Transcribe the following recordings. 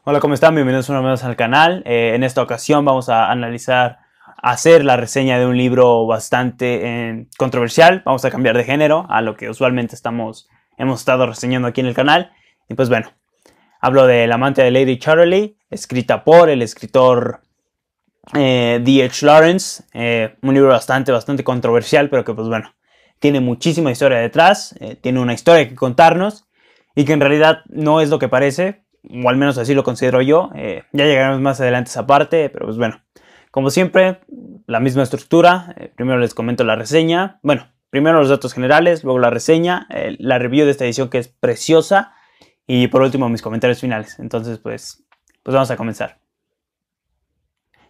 Hola, ¿cómo están? Bienvenidos una vez más al canal. En esta ocasión vamos a hacer la reseña de un libro bastante controversial. Vamos a cambiar de género a lo que usualmente hemos estado reseñando aquí en el canal. Y pues bueno, hablo de El amante de Lady Chatterley, escrita por el escritor D.H. Lawrence. Un libro bastante controversial, pero que pues bueno, tiene muchísima historia detrás. Tiene una historia que contarnos y que en realidad no es lo que parece. O al menos así lo considero yo. Ya llegaremos más adelante a esa parte, pero pues bueno, como siempre, la misma estructura. Primero les comento la reseña. Bueno, primero los datos generales, luego la reseña, la review de esta edición que es preciosa y por último mis comentarios finales. Entonces pues vamos a comenzar.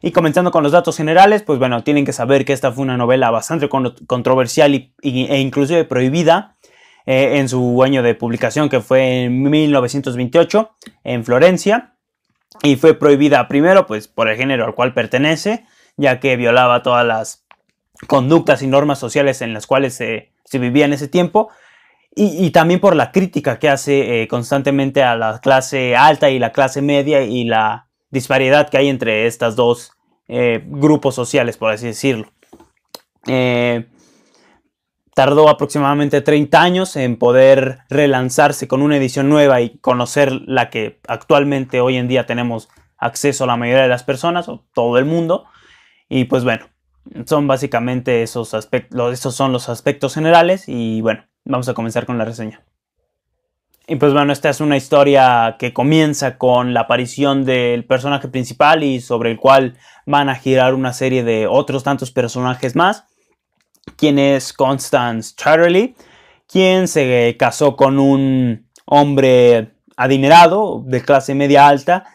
Y comenzando con los datos generales, pues bueno, tienen que saber que esta fue una novela bastante controversial e inclusive prohibida en su año de publicación, que fue en 1928 en Florencia, y fue prohibida primero pues por el género al cual pertenece, ya que violaba todas las conductas y normas sociales en las cuales se vivía en ese tiempo, y también por la crítica que hace constantemente a la clase alta y la clase media y la disparidad que hay entre estas dos grupos sociales, por así decirlo. Tardó aproximadamente 30 años en poder relanzarse con una edición nueva y conocer la que actualmente hoy en día tenemos acceso a la mayoría de las personas o todo el mundo. Y pues bueno, son básicamente esos son los aspectos generales y bueno, vamos a comenzar con la reseña. Y pues bueno, esta es una historia que comienza con la aparición del personaje principal y sobre el cual van a girar una serie de otros tantos personajes más. Quien es Constance Chatterley, quien se casó con un hombre adinerado de clase media alta,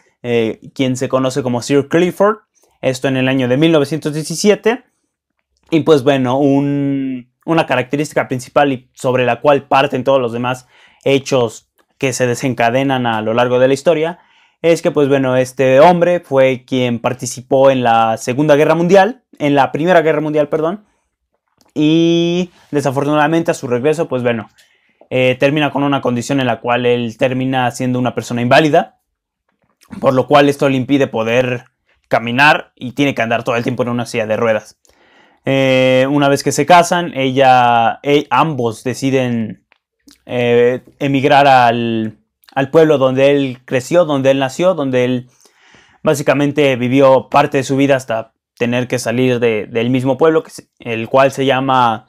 quien se conoce como Sir Clifford, esto en el año de 1917. Y pues bueno, una característica principal y sobre la cual parten todos los demás hechos que se desencadenan a lo largo de la historia, es que pues bueno, este hombre fue quien participó en la Primera Guerra Mundial, perdón, y desafortunadamente a su regreso, pues bueno, termina con una condición en la cual él termina siendo una persona inválida, por lo cual esto le impide poder caminar y tiene que andar todo el tiempo en una silla de ruedas. Una vez que se casan, ambos deciden emigrar al pueblo donde él creció, donde él nació, donde él básicamente vivió parte de su vida hasta tener que salir del mismo pueblo, el cual se llama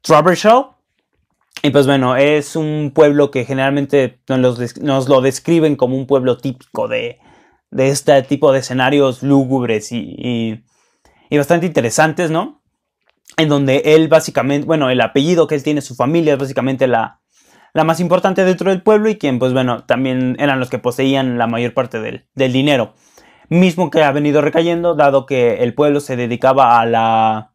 Trubbershaw. Y pues bueno, es un pueblo que generalmente nos lo describen como un pueblo típico de este tipo de escenarios lúgubres y bastante interesantes, ¿no? En donde él básicamente, bueno, el apellido que él tiene, su familia, es básicamente la más importante dentro del pueblo y quien, pues bueno, también eran los que poseían la mayor parte del dinero. Mismo que ha venido recayendo, dado que el pueblo se dedicaba a la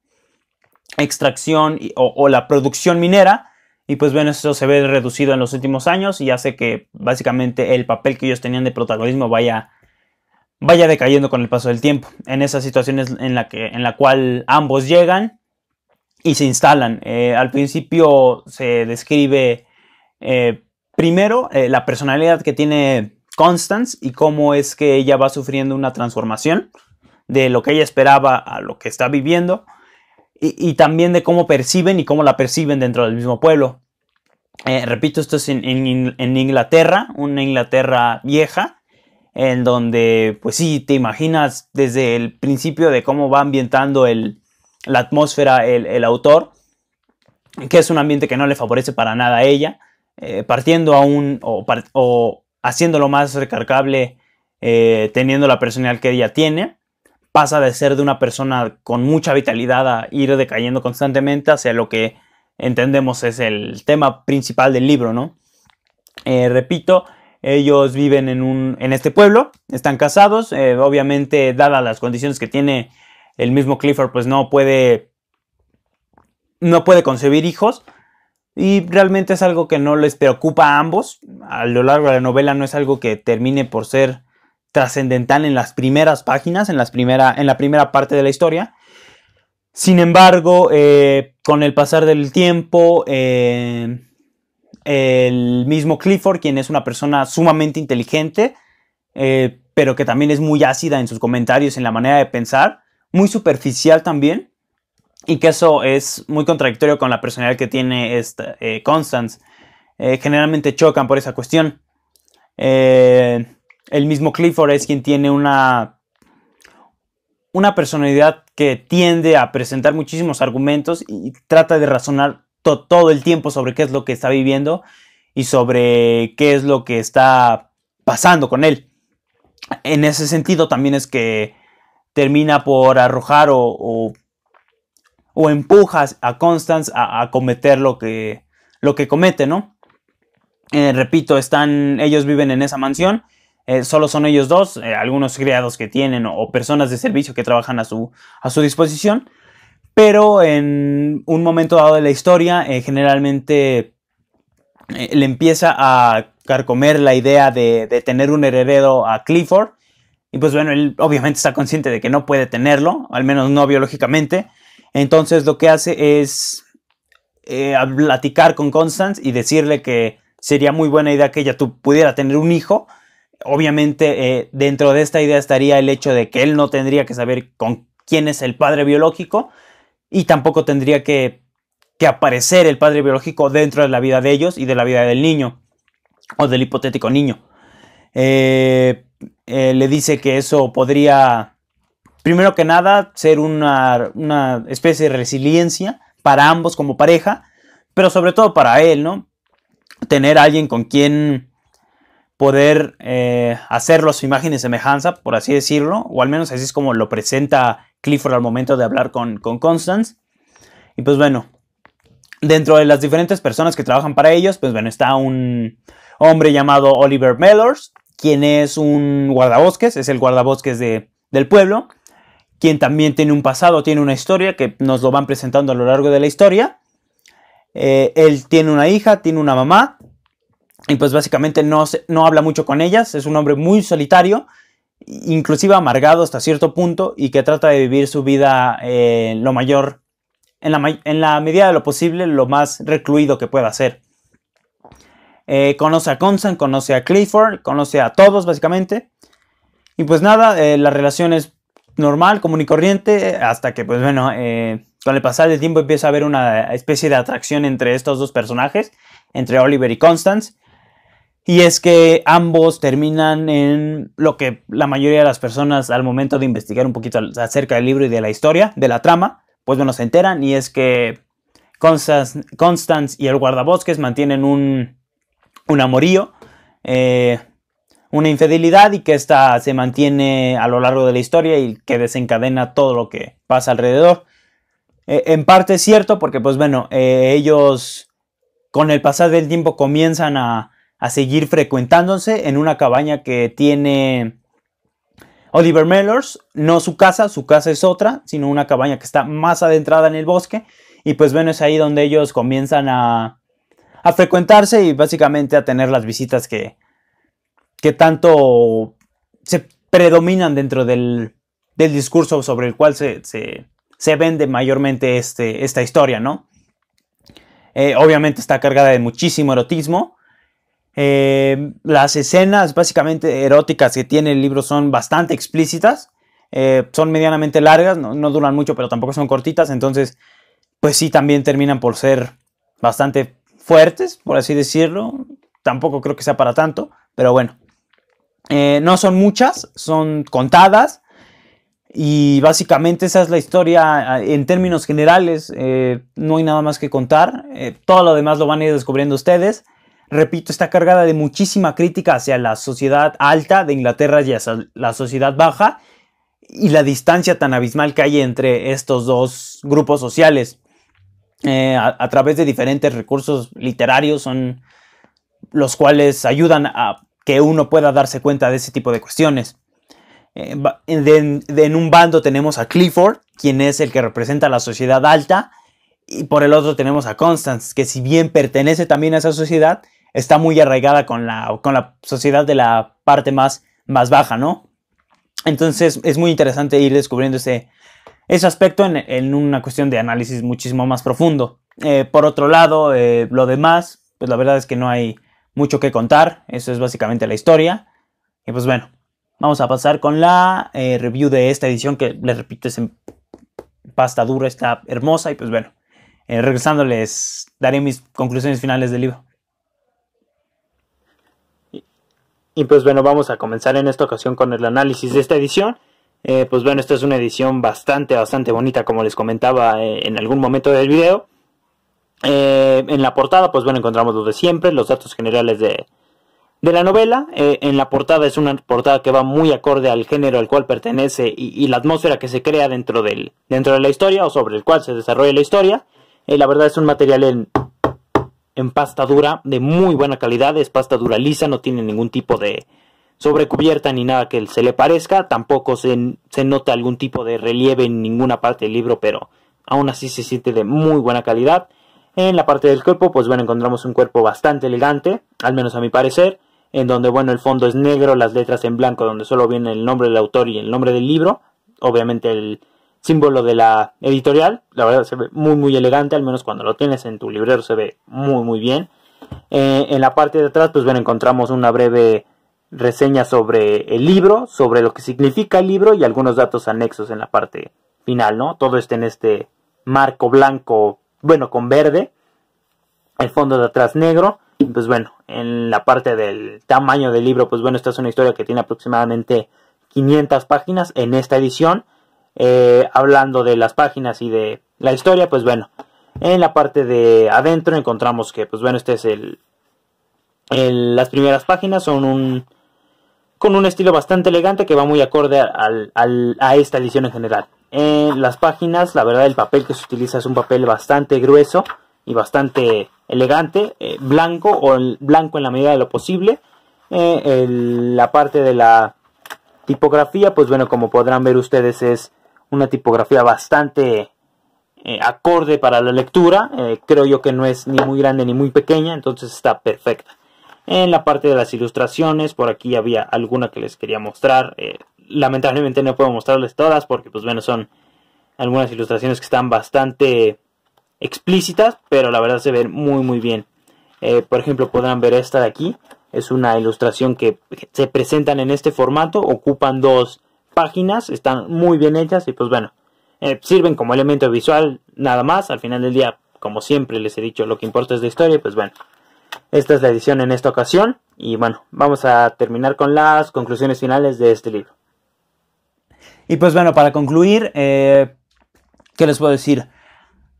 extracción o la producción minera. Y pues bueno, eso se ve reducido en los últimos años y hace que básicamente el papel que ellos tenían de protagonismo vaya decayendo con el paso del tiempo. En esas situaciones en la cual ambos llegan y se instalan. Al principio se describe primero la personalidad que tiene Constance y cómo es que ella va sufriendo una transformación de lo que ella esperaba a lo que está viviendo y también de cómo perciben y cómo la perciben dentro del mismo pueblo. Repito, esto es en Inglaterra, una Inglaterra vieja, en donde pues sí, te imaginas desde el principio de cómo va ambientando la atmósfera el autor, que es un ambiente que no le favorece para nada a ella, partiendo aún o haciéndolo más recargable, teniendo la personalidad que ella tiene, pasa de ser de una persona con mucha vitalidad a ir decayendo constantemente hacia lo que entendemos es el tema principal del libro, ¿no? Repito, ellos viven en este pueblo, están casados, obviamente dadas las condiciones que tiene el mismo Clifford, pues no puede concebir hijos. Y realmente es algo que no les preocupa a ambos. A lo largo de la novela no es algo que termine por ser trascendental en las primeras páginas, en la primera parte de la historia. Sin embargo, con el pasar del tiempo, el mismo Clifford, quien es una persona sumamente inteligente, pero que también es muy ácida en sus comentarios, en la manera de pensar, muy superficial también, y que eso es muy contradictorio con la personalidad que tiene Constance. Generalmente chocan por esa cuestión. El mismo Clifford es quien tiene una personalidad que tiende a presentar muchísimos argumentos y trata de razonar todo el tiempo sobre qué es lo que está viviendo y sobre qué es lo que está pasando con él. En ese sentido también es que termina por arrojar o empujas a Constance a cometer lo que comete, ¿no? Repito, ellos viven en esa mansión, solo son ellos dos, algunos criados que tienen o personas de servicio que trabajan a su disposición, pero en un momento dado de la historia, generalmente le empieza a carcomer la idea de tener un heredero a Clifford, y pues bueno, él obviamente está consciente de que no puede tenerlo, al menos no biológicamente. Entonces lo que hace es platicar con Constance y decirle que sería muy buena idea que ella pudiera tener un hijo. Obviamente dentro de esta idea estaría el hecho de que él no tendría que saber con quién es el padre biológico y tampoco tendría que aparecer el padre biológico dentro de la vida de ellos y de la vida del niño o del hipotético niño. Le dice que eso podría, primero que nada, ser una especie de resiliencia para ambos como pareja, pero sobre todo para él, ¿no? Tener a alguien con quien poder hacerlo su imagen y semejanza, por así decirlo, o al menos así es como lo presenta Clifford al momento de hablar con Constance. Y pues bueno, dentro de las diferentes personas que trabajan para ellos, pues bueno, está un hombre llamado Oliver Mellors, quien es un guardabosques, es el guardabosques del pueblo, quien también tiene un pasado, tiene una historia que nos lo van presentando a lo largo de la historia. Él tiene una hija, tiene una mamá, y pues básicamente no habla mucho con ellas, es un hombre muy solitario, inclusive amargado hasta cierto punto, y que trata de vivir su vida lo mayor, en la medida de lo posible, lo más recluido que pueda ser. Conoce a Constance, conoce a Clifford, conoce a todos básicamente. Y pues nada, la relación es normal, común y corriente, hasta que pues bueno, con el pasar del tiempo empieza a haber una especie de atracción entre estos dos personajes, entre Oliver y Constance. Y es que ambos terminan en lo que la mayoría de las personas al momento de investigar un poquito acerca del libro y de la historia, de la trama, pues bueno, se enteran, y es que Constance y el guardabosques mantienen un amorío, una infidelidad, y que esta se mantiene a lo largo de la historia y que desencadena todo lo que pasa alrededor. En parte es cierto porque pues bueno, ellos con el pasar del tiempo comienzan a seguir frecuentándose en una cabaña que tiene Oliver Mellors, no su casa es otra, sino una cabaña que está más adentrada en el bosque, y pues bueno, es ahí donde ellos comienzan a frecuentarse y básicamente a tener las visitas que tanto se predominan dentro del discurso sobre el cual se vende mayormente esta historia, ¿no? Obviamente está cargada de muchísimo erotismo. Las escenas básicamente eróticas que tiene el libro son bastante explícitas. Son medianamente largas, no duran mucho, pero tampoco son cortitas. Entonces, pues sí, también terminan por ser bastante fuertes, por así decirlo. Tampoco creo que sea para tanto, pero bueno. No son muchas, son contadas. Y básicamente esa es la historia en términos generales. No hay nada más que contar. Todo lo demás lo van a ir descubriendo ustedes. Repito, está cargada de muchísima crítica hacia la sociedad alta de Inglaterra y hacia la sociedad baja, y la distancia tan abismal que hay entre estos dos grupos sociales. A través de diferentes recursos literarios, son los cuales ayudan a que uno pueda darse cuenta de ese tipo de cuestiones. En un bando tenemos a Clifford, quien es el que representa a la sociedad alta, y por el otro tenemos a Constance, que si bien pertenece también a esa sociedad, está muy arraigada con la sociedad de la parte más baja, ¿no? Entonces es muy interesante ir descubriendo ese aspecto en una cuestión de análisis muchísimo más profundo. Por otro lado, lo demás, pues la verdad es que no hay mucho que contar. Eso es básicamente la historia. Y pues bueno, vamos a pasar con la review de esta edición, que les repito es en pasta dura, está hermosa. Y pues bueno, regresando les daré mis conclusiones finales del libro. Y pues bueno, vamos a comenzar en esta ocasión con el análisis de esta edición. Pues bueno, esta es una edición bastante bonita, como les comentaba en algún momento del video. En la portada, pues bueno, encontramos lo de siempre, los datos generales de la novela. En la portada es una portada que va muy acorde al género al cual pertenece y la atmósfera que se crea dentro de la historia, o sobre el cual se desarrolla la historia. La verdad es un material en pasta dura de muy buena calidad, es pasta dura lisa, no tiene ningún tipo de sobrecubierta ni nada que se le parezca, tampoco se nota algún tipo de relieve en ninguna parte del libro, pero aún así se siente de muy buena calidad. En la parte del cuerpo, pues bueno, encontramos un cuerpo bastante elegante, al menos a mi parecer, en donde bueno, el fondo es negro, las letras en blanco, donde solo viene el nombre del autor y el nombre del libro, obviamente el símbolo de la editorial. La verdad se ve muy elegante, al menos cuando lo tienes en tu librero se ve muy bien. En la parte de atrás, pues bueno, encontramos una breve reseña sobre el libro, sobre lo que significa el libro y algunos datos anexos en la parte final, ¿no? Todo está en este marco blanco, bueno, con verde, el fondo de atrás negro. Pues bueno, en la parte del tamaño del libro, pues bueno, esta es una historia que tiene aproximadamente 500 páginas en esta edición. Hablando de las páginas y de la historia, pues bueno, en la parte de adentro encontramos que, pues bueno, este es las primeras páginas son con un estilo bastante elegante que va muy acorde a esta edición en general. Las páginas, la verdad, el papel que se utiliza es un papel bastante grueso y bastante elegante, blanco en la medida de lo posible. La parte de la tipografía, pues bueno, como podrán ver ustedes, es una tipografía bastante acorde para la lectura. Creo yo que no es ni muy grande ni muy pequeña, entonces está perfecta. En la parte de las ilustraciones, por aquí había alguna que les quería mostrar. Lamentablemente no puedo mostrarles todas porque pues bueno, son algunas ilustraciones que están bastante explícitas, pero la verdad se ven muy bien. Por ejemplo, podrán ver esta de aquí. Es una ilustración que se presentan en este formato, ocupan 2 páginas, están muy bien hechas y pues bueno, sirven como elemento visual nada más. Al final del día, como siempre les he dicho, lo que importa es la historia. Y pues bueno, esta es la edición en esta ocasión. Y bueno, vamos a terminar con las conclusiones finales de este libro. Y pues bueno, para concluir, ¿qué les puedo decir?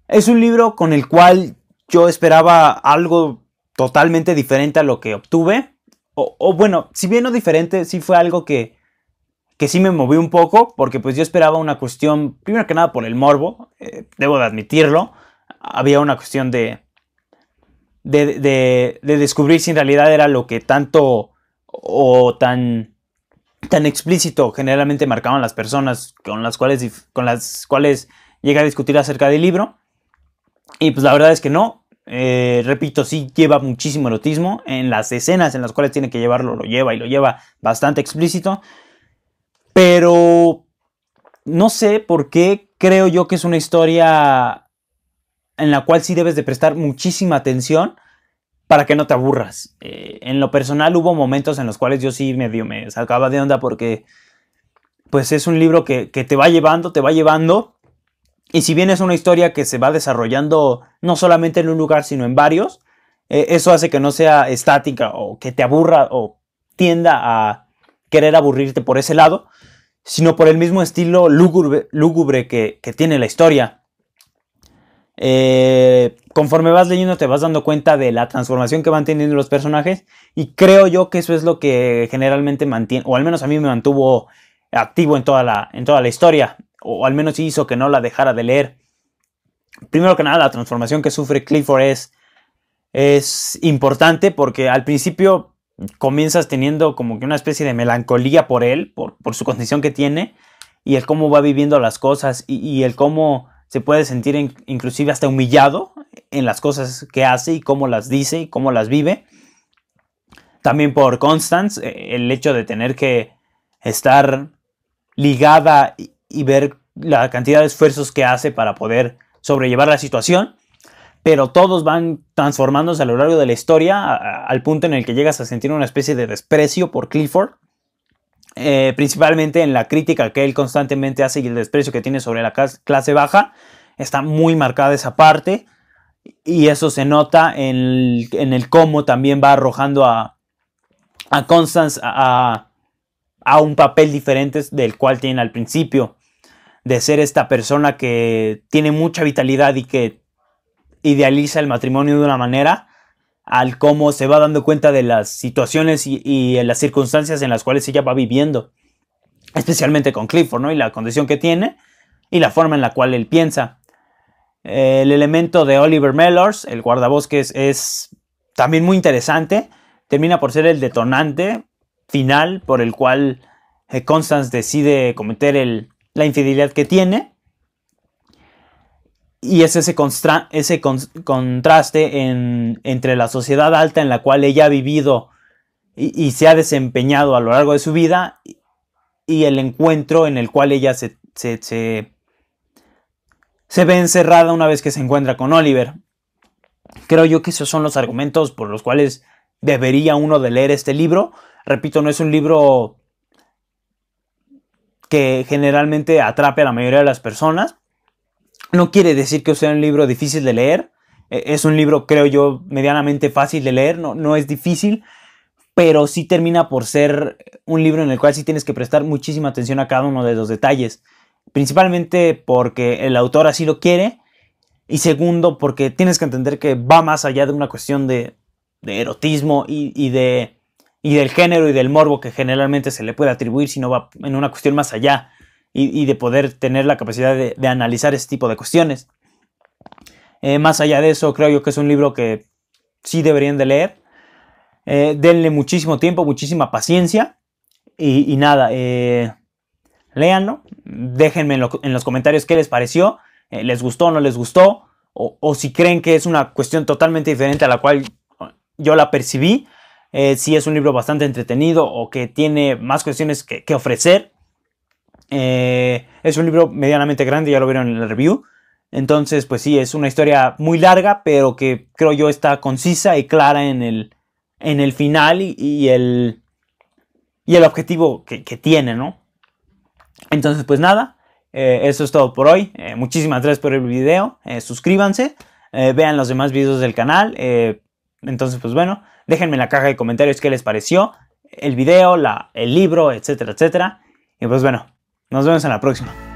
Es un libro con el cual yo esperaba algo totalmente diferente a lo que obtuve. O bueno, si bien no diferente, sí fue algo que sí me movió un poco, porque pues yo esperaba una cuestión, primero que nada por el morbo, debo de admitirlo. Había una cuestión de descubrir si en realidad era lo que tanto o tan explícito generalmente marcaban las personas con las cuales llegué a discutir acerca del libro. Y pues la verdad es que no. Repito, sí lleva muchísimo erotismo. En las escenas en las cuales tiene que llevarlo, lo lleva, y lo lleva bastante explícito. Pero no sé por qué creo yo que es una historia en la cual sí debes de prestar muchísima atención para que no te aburras. En lo personal hubo momentos en los cuales yo sí medio me sacaba de onda, porque pues es un libro que te va llevando. Y si bien es una historia que se va desarrollando no solamente en un lugar, sino en varios, eso hace que no sea estática o que te aburra o tienda a querer aburrirte por ese lado, sino por el mismo estilo lúgubre que tiene la historia. Conforme vas leyendo te vas dando cuenta de la transformación que van teniendo los personajes, y creo yo que eso es lo que generalmente mantiene, o al menos a mí me mantuvo activo en toda la historia, o al menos hizo que no la dejara de leer. Primero que nada, la transformación que sufre Clifford es importante, porque al principio comienzas teniendo como que una especie de melancolía por él, por su condición que tiene, y el cómo va viviendo las cosas, y el cómo se puede sentir inclusive hasta humillado en las cosas que hace, y cómo las dice, y cómo las vive. También por Constance, el hecho de tener que estar ligada y ver la cantidad de esfuerzos que hace para poder sobrellevar la situación, pero todos van transformándose a lo largo de la historia al punto en el que llegas a sentir una especie de desprecio por Clifford, principalmente en la crítica que él constantemente hace y el desprecio que tiene sobre la clase baja. Está muy marcada esa parte y eso se nota en el cómo también va arrojando a Constance a un papel diferente del cual tiene al principio, de ser esta persona que tiene mucha vitalidad y que idealiza el matrimonio de una manera, al cómo se va dando cuenta de las situaciones y las circunstancias en las cuales ella va viviendo, especialmente con Clifford, ¿no? Y la condición que tiene y la forma en la cual él piensa. El elemento de Oliver Mellors, el guardabosques, es también muy interesante. Termina por ser el detonante final por el cual Constance decide cometer la infidelidad que tiene. Y es ese contraste entre la sociedad alta en la cual ella ha vivido y se ha desempeñado a lo largo de su vida y el encuentro en el cual ella se ve encerrada una vez que se encuentra con Oliver. Creo yo que esos son los argumentos por los cuales debería uno de leer este libro. Repito, no es un libro que generalmente atrape a la mayoría de las personas. No quiere decir que sea un libro difícil de leer. Es un libro, creo yo, medianamente fácil de leer. No es difícil, pero sí termina por ser un libro en el cual sí tienes que prestar muchísima atención a cada uno de los detalles. Principalmente porque el autor así lo quiere. Y segundo, porque tienes que entender que va más allá de una cuestión de erotismo y del género y del morbo que generalmente se le puede atribuir, sino va en una cuestión más allá y de poder tener la capacidad de analizar ese tipo de cuestiones. Más allá de eso, creo yo que es un libro que sí deberían de leer. Denle muchísimo tiempo, muchísima paciencia y nada, léanlo. Déjenme en los comentarios qué les pareció. ¿Les gustó o no les gustó? O si creen que es una cuestión totalmente diferente a la cual yo la percibí. Si es un libro bastante entretenido o que tiene más cuestiones que ofrecer. Es un libro medianamente grande, ya lo vieron en la review. Entonces, pues sí, es una historia muy larga, pero que creo yo está concisa y clara en el final y el objetivo que tiene, ¿no? Entonces, pues nada, eso es todo por hoy. Muchísimas gracias por el video. Suscríbanse, vean los demás videos del canal. Entonces, pues bueno, déjenme en la caja de comentarios qué les pareció el video, el libro, etcétera, etcétera. Y pues bueno, nos vemos en la próxima.